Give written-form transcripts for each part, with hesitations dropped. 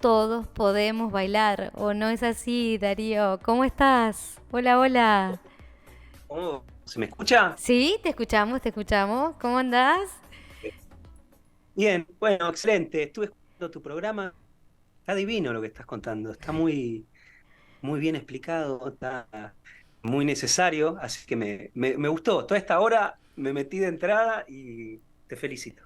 todos podemos bailar, ¿o no es así, Darío? ¿Cómo estás? Hola, hola. Oh, ¿se me escucha? Sí, te escuchamos, te escuchamos. ¿Cómo andás? Bien, bueno, excelente. Estuve escuchando tu programa. Está divino lo que estás contando. Está muy bien explicado, está muy necesario, así que me gustó. Toda esta hora me metí de entrada y te felicito.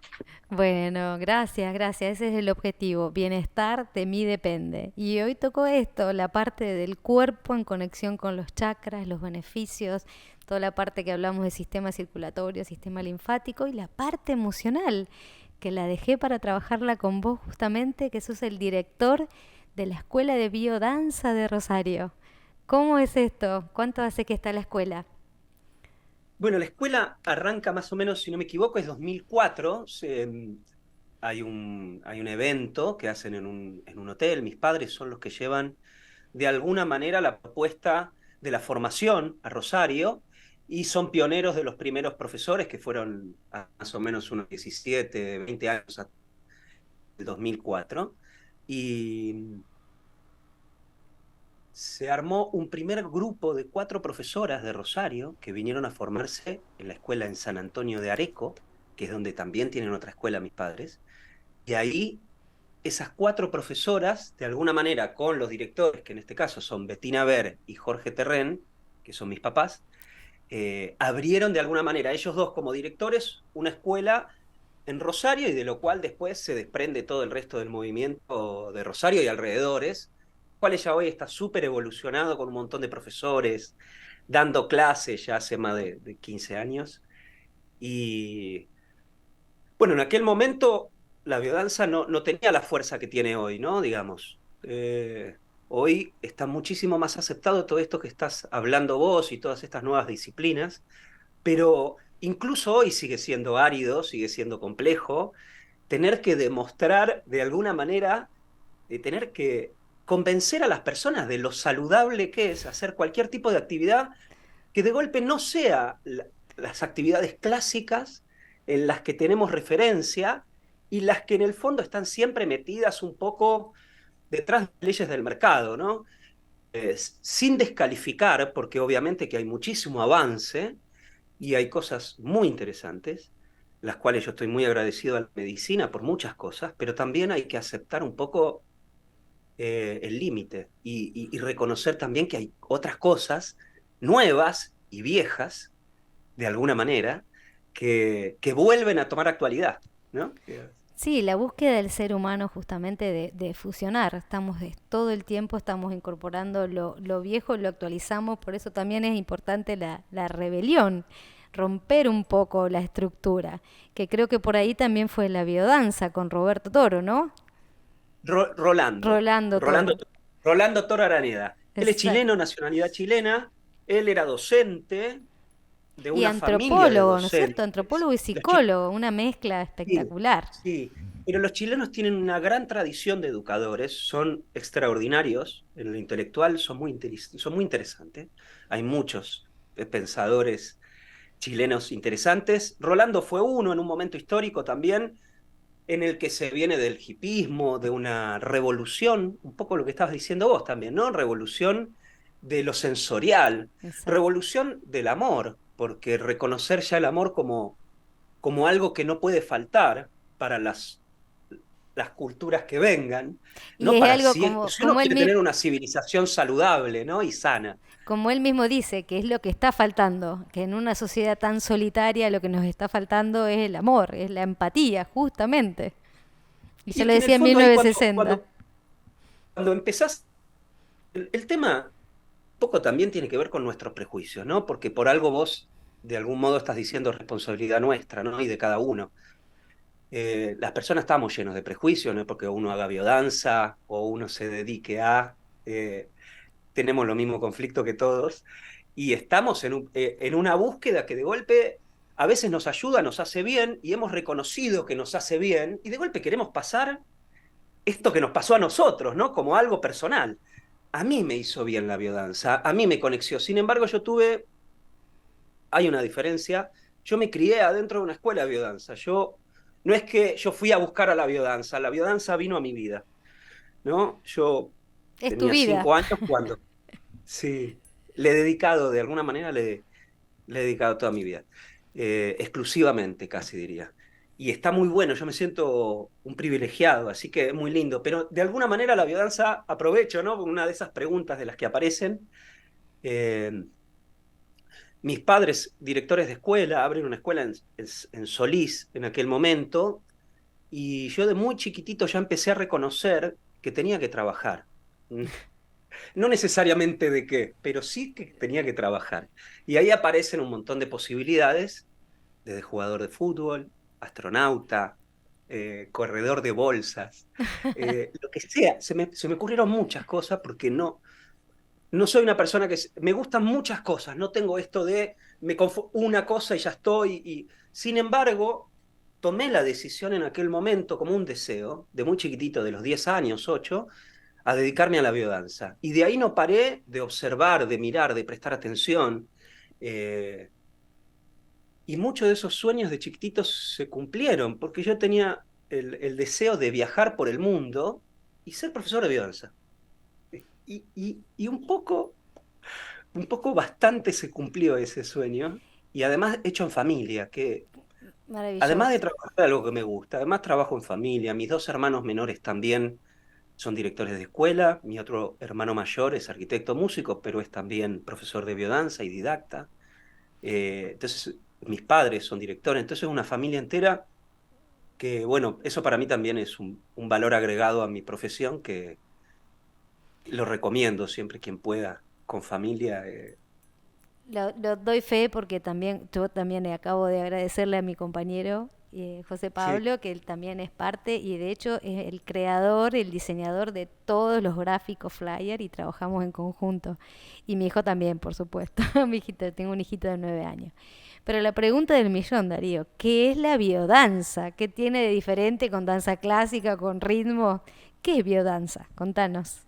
Bueno, gracias, gracias. Ese es el objetivo. Bienestar de mí depende. Y hoy tocó esto, la parte del cuerpo en conexión con los chakras, los beneficios, toda la parte que hablamos de sistema circulatorio, sistema linfático y la parte emocional, que la dejé para trabajarla con vos justamente, que sos el director de la Escuela de Biodanza de Rosario. ¿Cómo es esto? ¿Cuánto hace que está la escuela? Bueno, la escuela arranca más o menos, si no me equivoco, es 2004. Hay un evento que hacen en un hotel. Mis padres son los que llevan de alguna manera la propuesta de la formación a Rosario y son pioneros de los primeros profesores que fueron más o menos unos 17, 20 años hasta el 2004. Y se armó un primer grupo de 4 profesoras de Rosario que vinieron a formarse en la escuela en San Antonio de Areco, que es donde también tienen otra escuela mis padres. Y ahí esas 4 profesoras, de alguna manera, con los directores, que en este caso son Bettina Ver y Jorge Terren, que son mis papás, abrieron de alguna manera, ellos dos como directores, una escuela en Rosario y de lo cual después se desprende todo el resto del movimiento de Rosario y alrededores, cual ya hoy está súper evolucionado con un montón de profesores, dando clases ya hace más de 15 años. Y bueno, en aquel momento la biodanza no tenía la fuerza que tiene hoy, ¿no? Digamos. Hoy está muchísimo más aceptado todo esto que estás hablando vos y todas estas nuevas disciplinas, pero incluso hoy sigue siendo árido, sigue siendo complejo tener que demostrar de alguna manera, de tener que convencer a las personas de lo saludable que es hacer cualquier tipo de actividad que de golpe no sea las actividades clásicas en las que tenemos referencia y las que en el fondo están siempre metidas un poco detrás de las leyes del mercado, ¿no? Sin descalificar, porque obviamente que hay muchísimo avance y hay cosas muy interesantes, las cuales yo estoy muy agradecido a la medicina por muchas cosas, pero también hay que aceptar un poco el límite y reconocer también que hay otras cosas nuevas y viejas, de alguna manera, que vuelven a tomar actualidad, ¿no? Sí, la búsqueda del ser humano justamente de fusionar. Todo el tiempo estamos incorporando lo viejo, lo actualizamos, por eso también es importante la rebelión, romper un poco la estructura, que creo que por ahí también fue la biodanza con Roberto Toro, ¿no? Rolando, Rolando Rolando, Toro. Rolando Toro Araneda. Él es Exacto. chileno, nacionalidad chilena, él era docente de Y una familia de antropólogo, ¿no es cierto? docentes. Antropólogo y Los chi- psicólogo, una mezcla sí, espectacular. sí, pero los chilenos tienen una gran tradición de educadores, son extraordinarios en lo intelectual, son muy interesantes. Hay muchos pensadores chilenos interesantes. Rolando fue uno en un momento histórico también en el que se viene del hipismo, de una revolución, un poco lo que estabas diciendo vos también, ¿no? Revolución de lo sensorial, Exacto. revolución del amor, porque reconocer ya el amor como algo que no puede faltar para las culturas que vengan, Y ¿no? es Para algo si uno quiere tener una civilización saludable, ¿no? Y sana. como él mismo dice, que es lo que está faltando, que en una sociedad tan solitaria lo que nos está faltando es el amor, es la empatía, justamente. Y Y ya es lo que en el decía en fondo ahí 1960. cuando empezás, el tema poco también tiene que ver con nuestros prejuicios, ¿no? Porque por algo vos, de algún modo, estás diciendo responsabilidad nuestra, ¿no? Y de cada uno. Las personas estamos llenos de prejuicios, no es porque uno haga biodanza o uno se dedique a... tenemos lo mismo conflicto que todos y estamos en una búsqueda que de golpe a veces nos ayuda, nos hace bien y hemos reconocido que nos hace bien y de golpe queremos pasar esto que nos pasó a nosotros, ¿no? Como algo personal. A mí me hizo bien la biodanza, a mí me conexió. Sin embargo, hay una diferencia. Yo me crié adentro de una escuela de biodanza. No es que yo fui a buscar a la biodanza vino a mi vida. ¿no? Yo Es tu tenía vida. 5 años cuando, sí, le he dedicado, de alguna manera le he dedicado toda mi vida, exclusivamente casi diría. Y está muy bueno, yo me siento un privilegiado, así que es muy lindo, pero de alguna manera la biodanza aprovecho, ¿no? Una de esas preguntas de las que aparecen. eh, Mis padres, directores de escuela, abren una escuela en Solís en aquel momento, y yo de muy chiquitito ya empecé a reconocer que tenía que trabajar. No necesariamente de qué, pero sí que tenía que trabajar. Y ahí aparecen un montón de posibilidades, desde jugador de fútbol, astronauta, corredor de bolsas, lo que sea. Se me ocurrieron muchas cosas porque no soy una persona que... Me gustan muchas cosas, no tengo esto de una cosa y ya estoy. Sin embargo, tomé la decisión en aquel momento como un deseo, de muy chiquitito, de los 10 años, 8, a dedicarme a la biodanza. Y de ahí no paré de observar, de mirar, de prestar atención. eh, y muchos de esos sueños de chiquititos se cumplieron, porque yo tenía el deseo de viajar por el mundo y ser profesor de biodanza. Y un poco bastante se cumplió ese sueño, y además hecho en familia, que además de Maravilloso. trabajar en algo que me gusta, además trabajo en familia. Mis 2 hermanos menores también son directores de escuela, mi otro hermano mayor es arquitecto músico, pero es también profesor de biodanza y didacta. Entonces, mis padres son directores, entonces es una familia entera que, bueno, eso para mí también es un valor agregado a mi profesión que lo recomiendo siempre quien pueda, con familia. Lo doy fe porque también, yo también acabo de agradecerle a mi compañero José Sí, Pablo, que él también es parte y de hecho es el creador, el diseñador de todos los gráficos flyer y trabajamos en conjunto. Y mi hijo también, por supuesto. Mi hijito, tengo un hijito de 9 años. Pero la pregunta del millón, Darío, ¿qué es la biodanza? ¿Qué tiene de diferente con danza clásica, con ritmo? ¿Qué es biodanza? Contanos.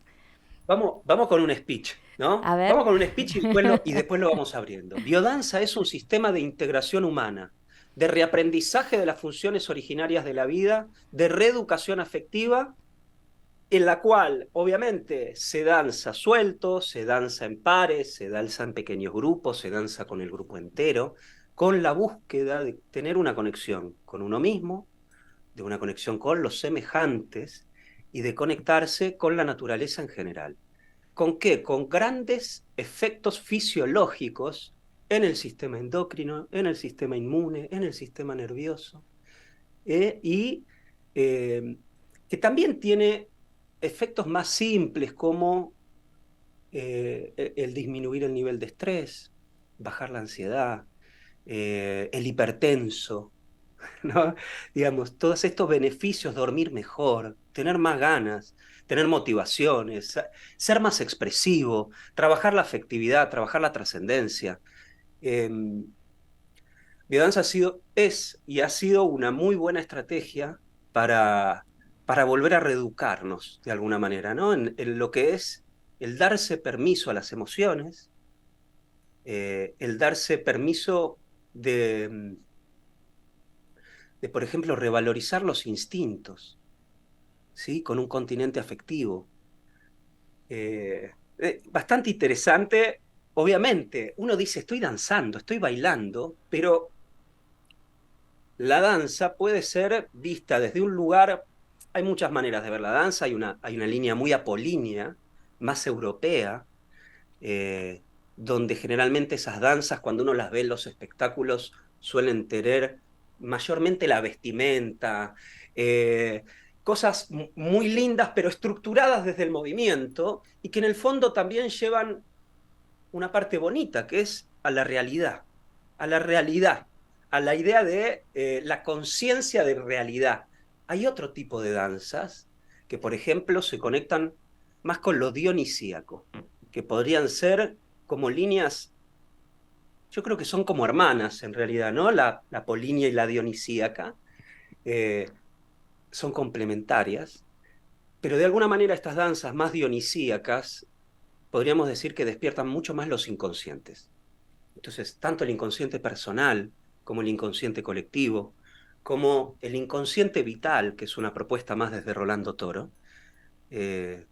vamos con un speech, ¿no? A ver. Vamos con un speech y después lo vamos abriendo. Biodanza es un sistema de integración humana, de reaprendizaje de las funciones originarias de la vida, de reeducación afectiva, en la cual obviamente se danza suelto, se danza en pares, se danza en pequeños grupos, se danza con el grupo entero, con la búsqueda de tener una conexión con uno mismo, de una conexión con los semejantes y de conectarse con la naturaleza en general. ¿Con qué? Con grandes efectos fisiológicos en el sistema endocrino, en el sistema inmune, en el sistema nervioso, y eh, que también tiene efectos más simples como el disminuir el nivel de estrés, bajar la ansiedad, el hipertenso, ¿no? Digamos, todos estos beneficios, dormir mejor, tener más ganas, tener motivaciones, ser más expresivo, trabajar la afectividad, trabajar la trascendencia. Eh, Biodanza es y ha sido una muy buena estrategia para volver a reeducarnos de alguna manera, ¿no? En lo que es el darse permiso a las emociones, el darse permiso de, por ejemplo, revalorizar los instintos, ¿sí? Con un continente afectivo. Bastante interesante. Obviamente, uno dice, estoy danzando, estoy bailando, pero la danza puede ser vista desde un lugar, hay muchas maneras de ver la danza, hay una línea muy apolínea, más europea, eh, donde generalmente esas danzas, cuando uno las ve en los espectáculos, suelen tener mayormente la vestimenta, eh, cosas muy lindas, pero estructuradas desde el movimiento, y que en el fondo también llevan una parte bonita, que es a la realidad, a la idea de la conciencia de realidad. Hay otro tipo de danzas que, por ejemplo, se conectan más con lo dionisíaco, que podrían ser como líneas, yo creo que son como hermanas en realidad, ¿no? La polinia y la dionisíaca eh, son complementarias, pero de alguna manera estas danzas más dionisíacas podríamos decir que despiertan mucho más los inconscientes. Entonces, tanto el inconsciente personal como el inconsciente colectivo, como el inconsciente vital, que es una propuesta más desde Rolando Toro, Eh,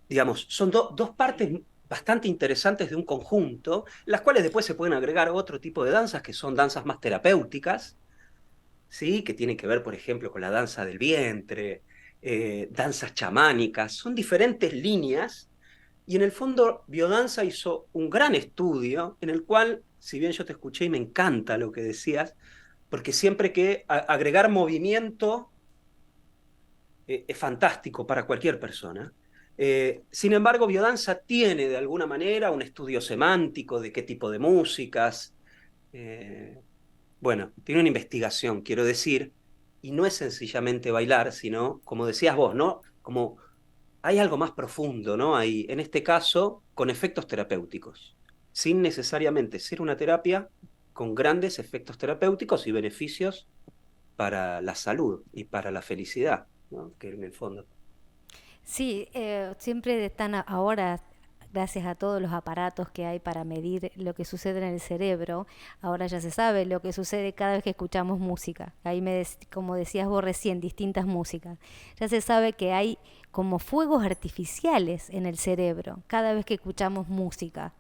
digamos, son dos partes bastante interesantes de un conjunto, las cuales después se pueden agregar otro tipo de danzas, que son danzas más terapéuticas, ¿sí? Que tienen que ver, por ejemplo, con la danza del vientre, danzas chamánicas, son diferentes líneas, y en el fondo Biodanza hizo un gran estudio en el cual, si bien yo te escuché y me encanta lo que decías, porque siempre que agregar movimiento es fantástico para cualquier persona. Sin embargo, biodanza tiene de alguna manera un estudio semántico de qué tipo de músicas. eh, bueno, tiene una investigación, quiero decir, y no es sencillamente bailar, sino, como decías vos, ¿no? Como hay algo más profundo, ¿no? Hay, en este caso, con efectos terapéuticos, sin necesariamente ser una terapia, con grandes efectos terapéuticos y beneficios para la salud y para la felicidad, ¿no? Que en el fondo. Sí, siempre están ahora, gracias a todos los aparatos que hay para medir lo que sucede en el cerebro, ahora ya se sabe lo que sucede cada vez que escuchamos música. Ahí como decías vos recién, distintas músicas. Ya se sabe que hay como fuegos artificiales en el cerebro cada vez que escuchamos música.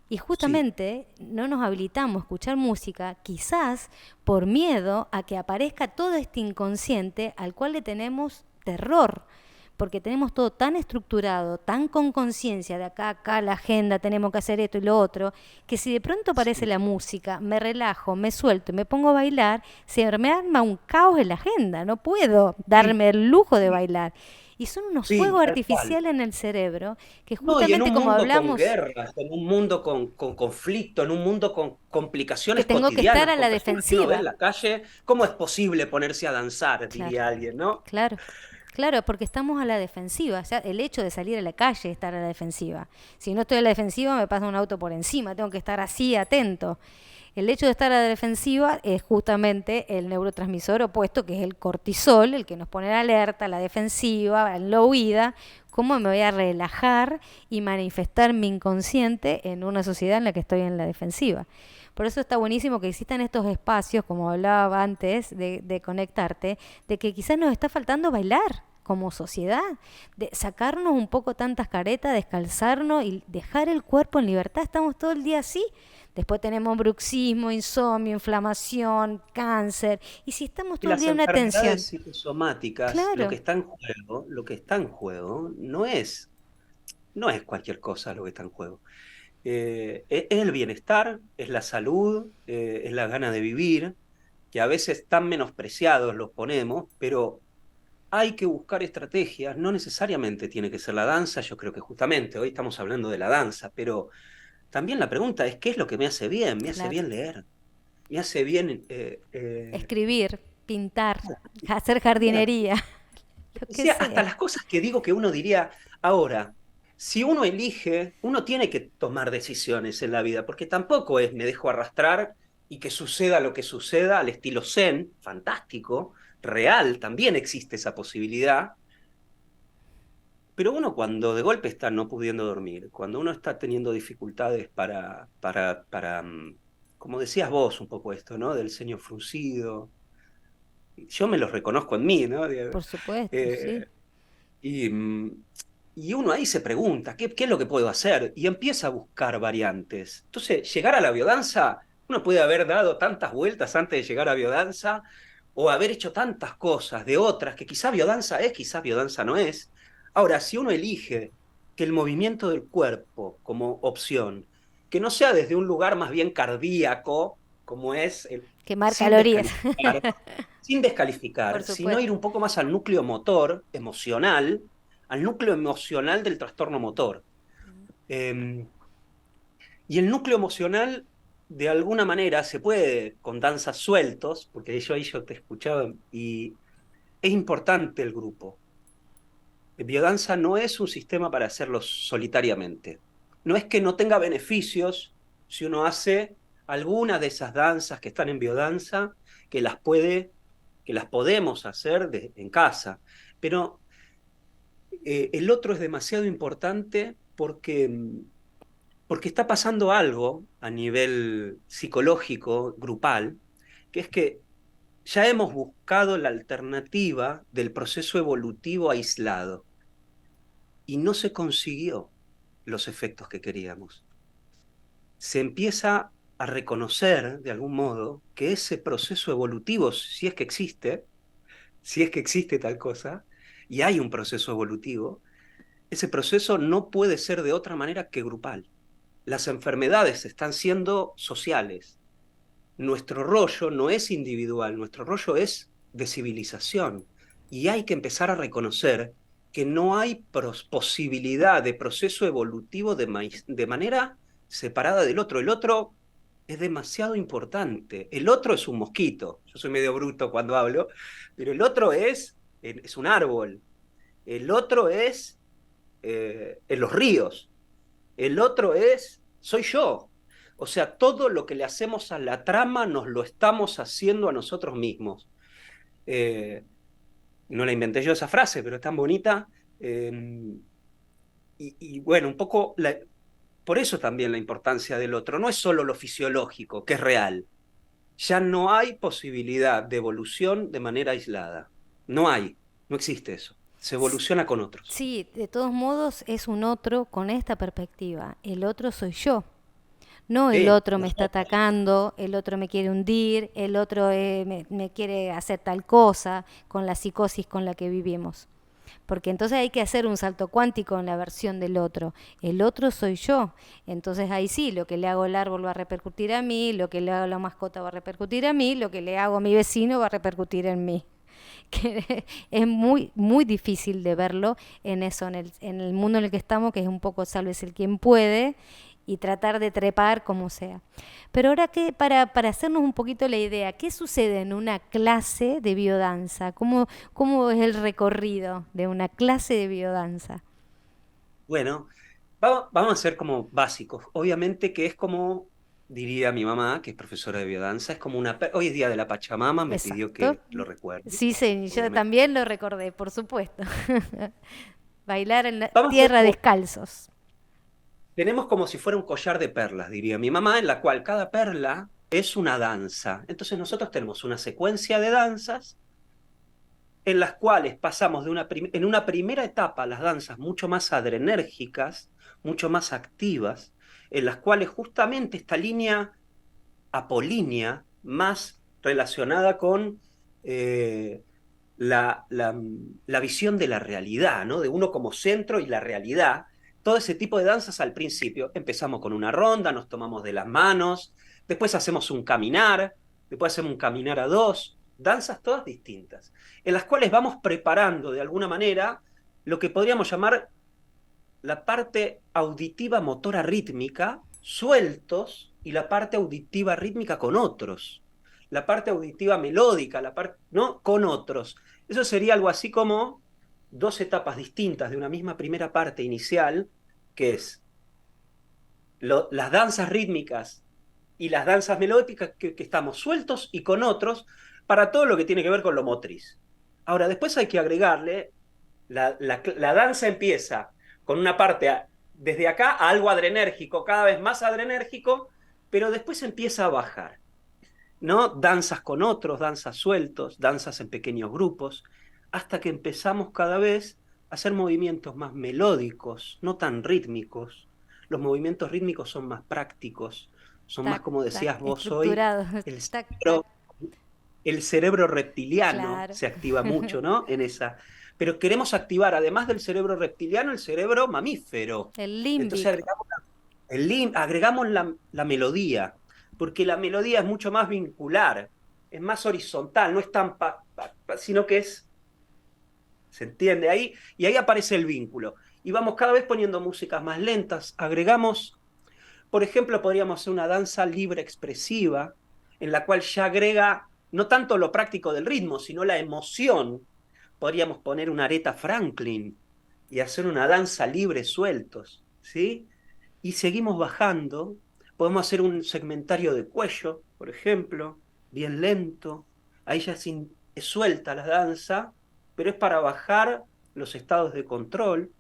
Y Sí, justamente no nos habilitamos a escuchar música, quizás por miedo a que aparezca todo este inconsciente al cual le tenemos terror, porque tenemos todo tan estructurado, tan con conciencia, de acá a acá la agenda, tenemos que hacer esto y lo otro, que si de pronto aparece sí. la música, me relajo, me suelto y me pongo a bailar, se me arma un caos en la agenda, no puedo Sí, darme el lujo de sí, bailar. Y son unos sí, fuegos tal cual. artificiales en el cerebro que No, y en justamente un como mundo con hablamos, guerras, en un mundo con conflicto, en un mundo con que complicaciones tengo que estar cotidianas, a con la personas que uno ve en defensiva. la calle, ¿cómo es posible ponerse a danzar? Claro, Diría alguien, ¿no? claro. Claro, porque estamos a la defensiva. O sea, el hecho de salir a la calle es estar a la defensiva. Si no estoy a la defensiva, me pasa un auto por encima. Tengo que estar así, atento. El hecho de estar a la defensiva es justamente el neurotransmisor opuesto, que es el cortisol, el que nos pone en alerta, a la defensiva, en la huida. ¿Cómo me voy a relajar y manifestar mi inconsciente en una sociedad en la que estoy en la defensiva? Por eso está buenísimo que existan estos espacios, como hablaba antes, de conectarte, de que quizás nos está faltando bailar como sociedad, de sacarnos un poco tantas caretas, descalzarnos y dejar el cuerpo en libertad. Estamos todo el día así. Después tenemos bruxismo, insomnio, inflamación, cáncer. Y si estamos Y todo el las día en una enfermedades tensión, psicosomáticas, lo que claro, está en juego, lo que está en juego no es cualquier cosa lo que está en juego. Es el bienestar, es la salud, es la gana de vivir, que a veces tan menospreciados los ponemos, pero hay que buscar estrategias, no necesariamente tiene que ser la danza, yo creo que justamente hoy estamos hablando de la danza, pero también la pregunta es, ¿qué es lo que me hace bien? Me hace claro. bien leer, me hace bien... Escribir, pintar, hacer mira, jardinería, lo que decía, hasta sea. las cosas que digo que uno diría ahora, si uno elige, uno tiene que tomar decisiones en la vida, porque tampoco es me dejo arrastrar y que suceda lo que suceda al estilo zen, fantástico, real, también existe esa posibilidad. Pero uno cuando de golpe está no pudiendo dormir, cuando uno está teniendo dificultades como decías vos un poco esto, ¿no? Del ceño fruncido, yo me los reconozco en mí, ¿no? Por supuesto, sí. Eh, y, y uno ahí se pregunta, ¿qué es lo que puedo hacer? Y empieza a buscar variantes. Entonces, llegar a la biodanza, uno puede haber dado tantas vueltas antes de llegar a biodanza, o haber hecho tantas cosas de otras, que quizá biodanza es, quizá biodanza no es. Ahora, si uno elige que el movimiento del cuerpo como opción, que no sea desde un lugar más bien cardíaco, como es el, Quemar sin calorías. descalificar, sin Por descalificar, sino ir supuesto. un poco más al núcleo motor, emocional, al núcleo emocional del trastorno motor. Eh, y el núcleo emocional, de alguna manera, se puede con danzas sueltos, porque yo ahí yo te escuchaba, y es importante el grupo. Biodanza no es un sistema para hacerlo solitariamente. No es que no tenga beneficios si uno hace alguna de esas danzas que están en biodanza, que las puede, que las podemos hacer en casa. Pero el otro es demasiado importante porque está pasando algo a nivel psicológico, grupal, que es que ya hemos buscado la alternativa del proceso evolutivo aislado y no se consiguió los efectos que queríamos. Se empieza a reconocer, de algún modo, que ese proceso evolutivo, si es que existe tal cosa, y hay un proceso evolutivo, ese proceso no puede ser de otra manera que grupal. Las enfermedades están siendo sociales. Nuestro rollo no es individual, nuestro rollo es de civilización. Y hay que empezar a reconocer que no hay posibilidad de proceso evolutivo de manera separada del otro. El otro es demasiado importante. El otro es un mosquito. Yo soy medio bruto cuando hablo, pero el otro es un árbol. El otro es en los ríos. El otro soy yo. O sea, todo lo que le hacemos a la trama nos lo estamos haciendo a nosotros mismos. Eh, no la inventé yo esa frase, pero es tan bonita. Y bueno, un poco por eso también la importancia del otro. No es solo lo fisiológico, que es real. Ya no hay posibilidad de evolución de manera aislada. No hay, no existe eso. Se evoluciona con otros. Sí, de todos modos es un otro con esta perspectiva. El otro soy yo. No, el Sí, otro me está atacando, el otro me quiere hundir, el otro me quiere hacer tal cosa con la psicosis con la que vivimos. Porque entonces hay que hacer un salto cuántico en la versión del otro. El otro soy yo. Entonces ahí sí, lo que le hago al árbol va a repercutir a mí, lo que le hago a la mascota va a repercutir a mí, lo que le hago a mi vecino va a repercutir en mí. Que es muy, muy difícil de verlo en eso, en el mundo en el que estamos, que es un poco sálvese el quien puede, y tratar de trepar como sea. Pero ahora que, para hacernos un poquito la idea, ¿qué sucede en una clase de biodanza? ¿Cómo es el recorrido de una clase de biodanza? bueno, vamos a ser como básicos. Obviamente que es como, diría mi mamá, que es profesora de biodanza, es como hoy es día de la Pachamama, me pidió Exacto. que lo recuerde, Sí, sí, yo obviamente. también lo recordé, por supuesto. Bailar en la Vamos a hacer tierra como, descalzos. tenemos como si fuera un collar de perlas, diría mi mamá, en la cual cada perla es una danza. Entonces nosotros tenemos una secuencia de danzas en las cuales pasamos en una primera etapa las danzas mucho más adrenérgicas, mucho más activas, en las cuales justamente esta línea apolínea más relacionada con eh, la visión de la realidad, ¿no? De uno como centro y la realidad. Todo ese tipo de danzas al principio. Empezamos con una ronda, nos tomamos de las manos, después hacemos un caminar, después hacemos un caminar a dos, danzas todas distintas, en las cuales vamos preparando de alguna manera lo que podríamos llamar la parte auditiva motora rítmica sueltos y la parte auditiva rítmica con otros. La parte auditiva melódica, ¿no? Con otros. Eso sería algo así como dos etapas distintas de una misma primera parte inicial, que es las danzas rítmicas y las danzas melódicas que estamos sueltos y con otros para todo lo que tiene que ver con lo motriz. Ahora, después hay que agregarle, la danza empieza con una parte desde acá a algo adrenérgico, cada vez más adrenérgico, pero después empieza a bajar, ¿no? Danzas con otros, danzas sueltos, danzas en pequeños grupos, hasta que empezamos cada vez a hacer movimientos más melódicos, no tan rítmicos. Los movimientos rítmicos son más prácticos, son más, Tac, como tac, decías vos hoy, estructurado. el Tac, tac. cerebro, el cerebro reptiliano Claro. se activa mucho, ¿no? En esa. Pero queremos activar, además del cerebro reptiliano, el cerebro mamífero. El Entonces límbico. agregamos la melodía, porque la melodía es mucho más vincular, es más horizontal, no es tan sino que ¿se entiende? Y ahí aparece el vínculo. Y vamos cada vez poniendo músicas más lentas, agregamos, por ejemplo, podríamos hacer una danza libre expresiva, en la cual ya agrega no tanto lo práctico del ritmo, sino la emoción. Podríamos poner una Aretha Franklin y hacer una danza libre sueltos, ¿sí? Y seguimos bajando. Podemos hacer un segmentario de cuello, por ejemplo, bien lento. Ahí ya es suelta la danza, pero es para bajar los estados de control.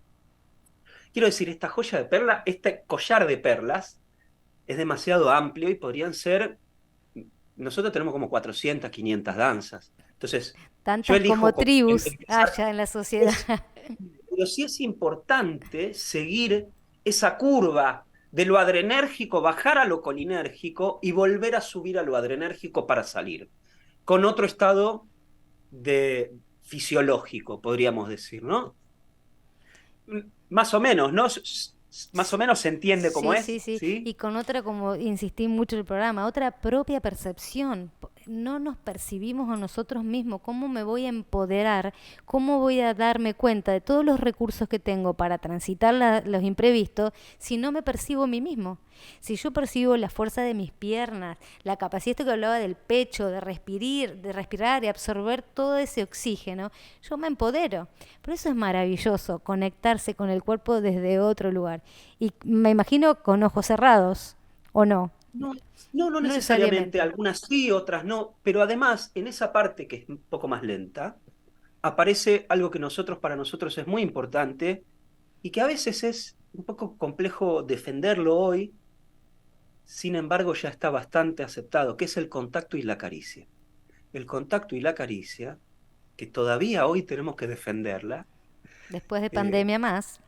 Quiero decir, esta joya de perla, este collar de perlas, es demasiado amplio y podrían ser nosotros tenemos como 400, 500 danzas. Entonces, yo Tantas como elijo tribus empezar. haya en la sociedad. Pero sí es importante seguir esa curva de lo adrenérgico, bajar a lo colinérgico y volver a subir a lo adrenérgico para salir, con otro estado de fisiológico, podríamos decir, ¿no? Más o menos, ¿no? Más o menos se entiende cómo Sí, sí, es, sí. ¿sí? Y con otra, como insistí mucho en el programa, otra propia percepción. No nos percibimos a nosotros mismos. ¿Cómo me voy a empoderar? ¿Cómo voy a darme cuenta de todos los recursos que tengo para transitar los imprevistos si no me percibo a mí mismo? Si yo percibo la fuerza de mis piernas, la capacidad, esto que hablaba del pecho, de respirar y absorber todo ese oxígeno, yo me empodero. Por eso es maravilloso conectarse con el cuerpo desde otro lugar. Y me imagino con ojos cerrados, ¿o no? No, no, no No necesariamente, necesariamente. algunas sí, otras no, pero además en esa parte que es un poco más lenta, aparece algo que para nosotros es muy importante y que a veces es un poco complejo defenderlo hoy, sin embargo ya está bastante aceptado, que es el contacto y la caricia. El contacto y la caricia, que todavía hoy tenemos que defenderla, Después de eh, pandemia más.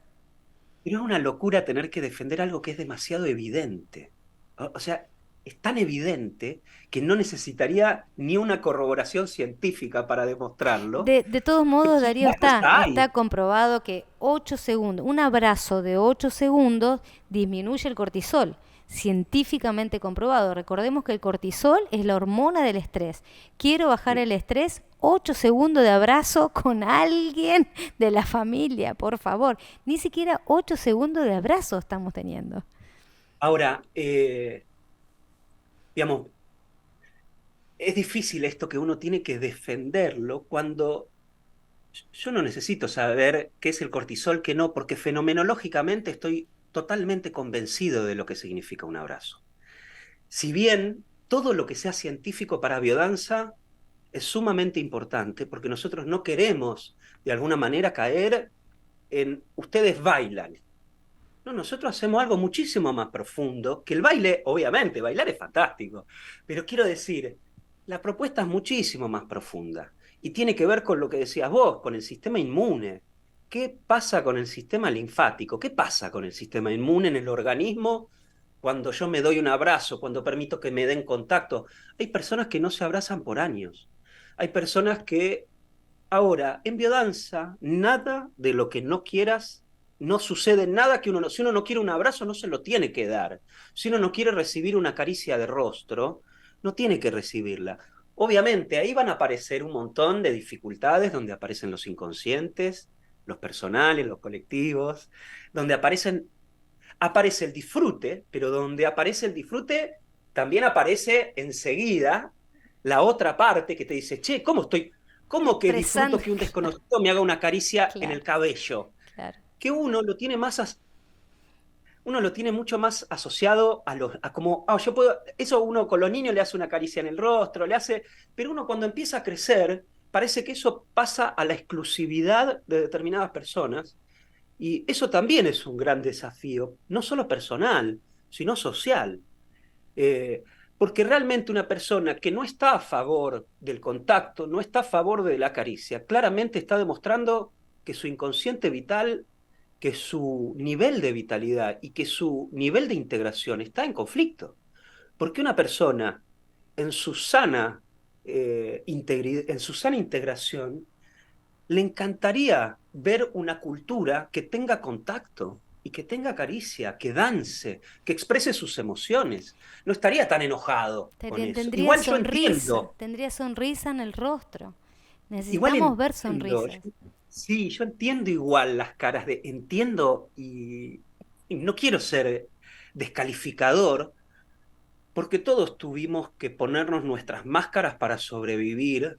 pero es una locura tener que defender algo que es demasiado evidente. O sea, es tan evidente que no necesitaría ni una corroboración científica para demostrarlo, De todos pero modos, sin Darío, embargo está está ahí. comprobado que 8 segundos, un abrazo de 8 segundos disminuye el cortisol. Científicamente comprobado. Recordemos que el cortisol es la hormona del estrés. Quiero bajar el estrés, 8 segundos de abrazo con alguien de la familia, por favor. Ni siquiera 8 segundos de abrazo estamos teniendo. Ahora, digamos, es difícil esto que uno tiene que defenderlo cuando yo no necesito saber qué es el cortisol, qué no, porque fenomenológicamente estoy totalmente convencido de lo que significa un abrazo. Si bien todo lo que sea científico para biodanza es sumamente importante, porque nosotros no queremos de alguna manera caer en ustedes bailan. No, nosotros hacemos algo muchísimo más profundo, que el baile, obviamente, bailar es fantástico, pero quiero decir, la propuesta es muchísimo más profunda y tiene que ver con lo que decías vos, con el sistema inmune. ¿Qué pasa con el sistema linfático? ¿Qué pasa con el sistema inmune en el organismo cuando yo me doy un abrazo, cuando permito que me den contacto? Hay personas que no se abrazan por años. Hay personas que ahora, en biodanza, nada de lo que no quieras, no sucede nada que uno no, si uno no quiere un abrazo, no se lo tiene que dar. Si uno no quiere recibir una caricia de rostro, no tiene que recibirla. Obviamente, ahí van a aparecer un montón de dificultades donde aparecen los inconscientes, los personales, los colectivos, donde aparece el disfrute, pero donde aparece el disfrute, también aparece enseguida la otra parte que te dice, che, ¿cómo estoy? ¿Cómo que Estresante. disfruto que un desconocido me haga una caricia en Claro, el cabello? claro. Que uno lo tiene mucho más asociado a como, yo puedo, eso uno con los niños le hace una caricia en el rostro, le hace, pero uno cuando empieza a crecer, parece que eso pasa a la exclusividad de determinadas personas y eso también es un gran desafío, no solo personal, sino social. Eh, Porque realmente una persona que no está a favor del contacto, no está a favor de la caricia, claramente está demostrando que su inconsciente vital, que su nivel de vitalidad y que su nivel de integración está en conflicto. Porque una persona en su sana, en su sana integración le encantaría ver una cultura que tenga contacto y que tenga caricia, que dance, que exprese sus emociones. No estaría tan enojado con eso. Igual yo entiendo, Tendría sonrisa en el rostro. igual Necesitamos ver entiendo, sonrisas. sí, yo entiendo igual las caras de, entiendo y no quiero ser descalificador, porque todos tuvimos que ponernos nuestras máscaras para sobrevivir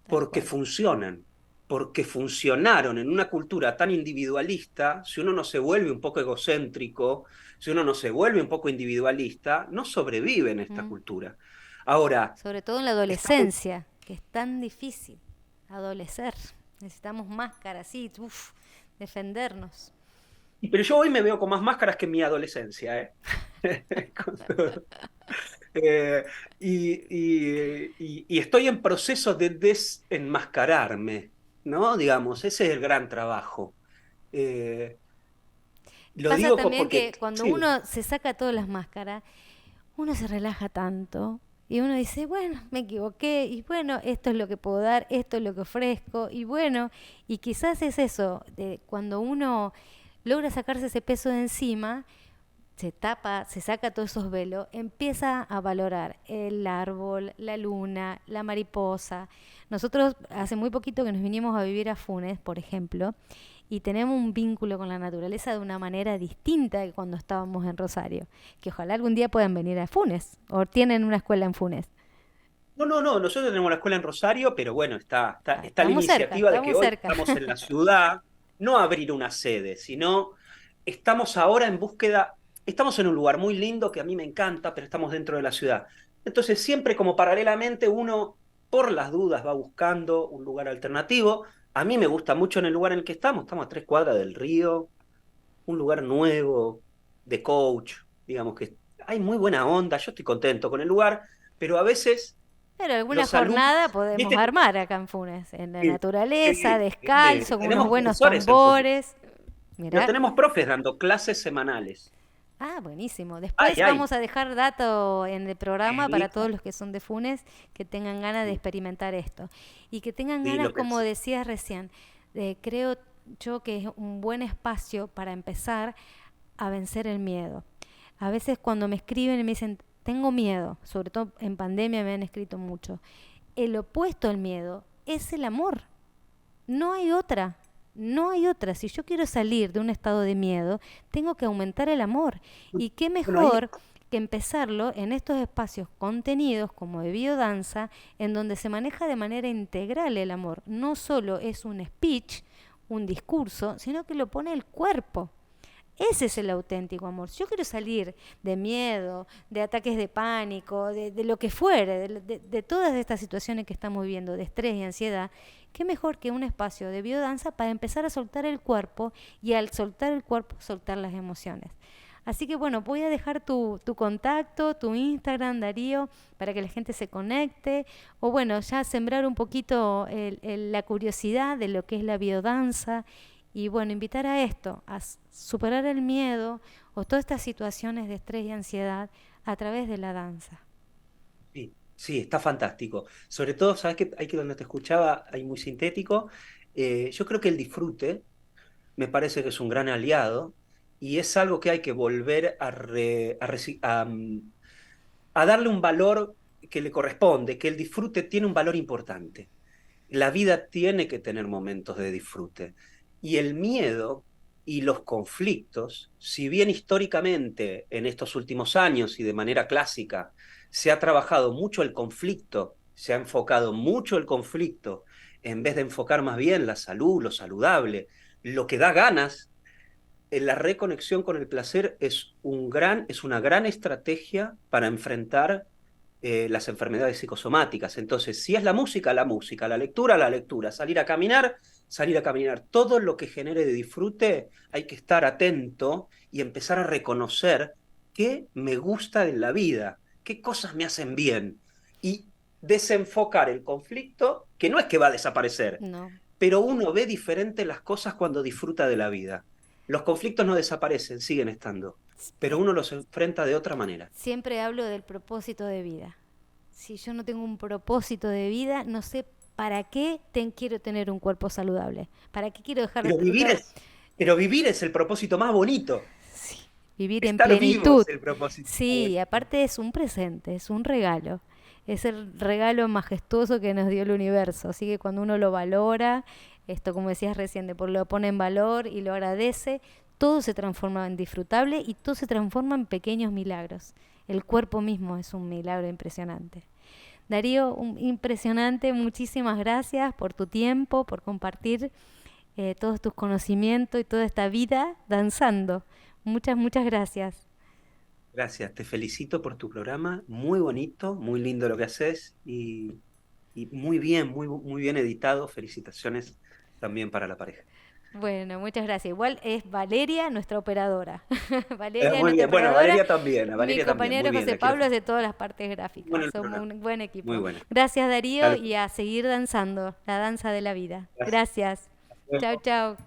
Tal porque cual. funcionan, porque funcionaron en una cultura tan individualista, si uno no se vuelve un poco egocéntrico, si uno no se vuelve un poco individualista, no sobrevive en esta Mm. cultura. Ahora, Sobre todo en la estamos, adolescencia, que es tan difícil adolecer. Necesitamos máscaras, sí, uf, defendernos. pero yo hoy me veo con más máscaras que en mi adolescencia, ¿eh? Con todo. Eh, y estoy en proceso de desenmascararme, ¿no? Digamos, ese es el gran trabajo. Eh, lo Pasa digo también porque, que cuando sí, uno se saca todas las máscaras, uno se relaja tanto y uno dice, bueno, me equivoqué y bueno, esto es lo que puedo dar, esto es lo que ofrezco y bueno, y quizás es eso, de cuando uno logra sacarse ese peso de encima, se tapa, se saca todos esos velos, empieza a valorar el árbol, la luna, la mariposa. Nosotros hace muy poquito que nos vinimos a vivir a Funes, por ejemplo, y tenemos un vínculo con la naturaleza de una manera distinta que cuando estábamos en Rosario. Que ojalá algún día puedan venir a Funes o tienen una escuela en Funes. no, no, no, nosotros tenemos la escuela en Rosario, pero bueno, Ah, está la iniciativa de que estamos hoy cerca. estamos en la ciudad, no abrir una sede, sino estamos ahora en búsqueda, estamos en un lugar muy lindo que a mí me encanta, pero estamos dentro de la ciudad. Entonces siempre como paralelamente uno, por las dudas, va buscando un lugar alternativo. A mí me gusta mucho en el lugar en el que estamos a 3 cuadras del río, un lugar nuevo, de coach, digamos que hay muy buena onda, yo estoy contento con el lugar, pero a veces Pero alguna los alumnos, jornada podemos viste, armar acá en Funes, en la que, naturaleza, descalzo, con unos tenemos buenos profesores en Funes, tambores. pero Mirá. tenemos profes dando clases semanales. Ah, buenísimo. Ay, Después ay, vamos a dejar dato en el programa para sí, todos los que son de Funes que tengan ganas de experimentar esto. Y que tengan sí, ganas, lo que como decías recién, creo yo que es un buen espacio para empezar a vencer el miedo. A veces cuando me escriben y me dicen, tengo miedo, sobre todo en pandemia me han escrito mucho, el opuesto al miedo es el amor. No hay otra. No hay otra. Si yo quiero salir de un estado de miedo, tengo que aumentar el amor. Y qué bueno, ahí, mejor que empezarlo en estos espacios contenidos como de biodanza, en donde se maneja de manera integral el amor. No solo es un speech, un discurso, sino que lo pone el cuerpo. Ese es el auténtico amor. Si yo quiero salir de miedo, de ataques de pánico, de lo que fuere, de todas estas situaciones que estamos viviendo, de estrés y ansiedad, qué mejor que un espacio de biodanza para empezar a soltar el cuerpo y al soltar el cuerpo, soltar las emociones. Así que bueno, voy a dejar tu contacto, tu Instagram, Darío, para que la gente se conecte. O bueno, ya sembrar un poquito la curiosidad de lo que es la biodanza y bueno, invitar a esto, a superar el miedo o todas estas situaciones de estrés y ansiedad a través de la danza. sí, sí, está fantástico. Sobre todo, ¿sabes qué? Hay que donde te escuchaba, hay muy sintético. Yo creo que el disfrute me parece que es un gran aliado y es algo que hay que volver a darle un valor que le corresponde, que el disfrute tiene un valor importante. La vida tiene que tener momentos de disfrute. Y el miedo y los conflictos, si bien históricamente en estos últimos años y de manera clásica se ha trabajado mucho el conflicto, se ha enfocado mucho el conflicto, en vez de enfocar más bien la salud, lo saludable, lo que da ganas, la reconexión con el placer es una gran estrategia para enfrentar las enfermedades psicosomáticas. Entonces, si es la música, la lectura, salir a caminar, todo lo que genere de disfrute, hay que estar atento y empezar a reconocer qué me gusta en la vida, qué cosas me hacen bien y desenfocar el conflicto, que no es que va a desaparecer, No. pero uno ve diferente las cosas cuando disfruta de la vida. Los conflictos no desaparecen, siguen estando, pero Eh, uno los enfrenta de otra manera. Siempre hablo del propósito de vida. Si yo no tengo un propósito de vida, no sé para qué quiero tener un cuerpo saludable. ¿Para qué quiero dejar Pero vivir otra, es, pero vivir es el propósito más bonito. sí, vivir en Estar vivo plenitud? es el propósito más Sí, bonito. aparte es un presente, es un regalo. Es el regalo majestuoso que nos dio el universo. Así que cuando uno lo valora, esto como decías recién, de por lo pone en valor y lo agradece, todo se transforma en disfrutable y todo se transforma en pequeños milagros. El cuerpo mismo es un milagro impresionante. Darío, impresionante, muchísimas gracias por tu tiempo, por compartir todos tus conocimientos y toda esta vida danzando. Muchas, muchas gracias. Gracias, te felicito por tu programa, muy bonito, muy lindo lo que haces y muy bien, muy bien editado. Felicitaciones también para la pareja. Bueno, muchas gracias. Igual es Valeria, nuestra operadora. Valeria, Muy nuestra bien, bueno, operadora. A Mi Valeria también, muy compañero bien, José la quiero Pablo felicitar. hace todas las partes Muy bueno gráficas. el Somos programa, un buen muy equipo. bueno. Gracias, Darío, Dale, y a seguir danzando, la danza de la vida. gracias. Gracias. Hasta Chau, luego. chau.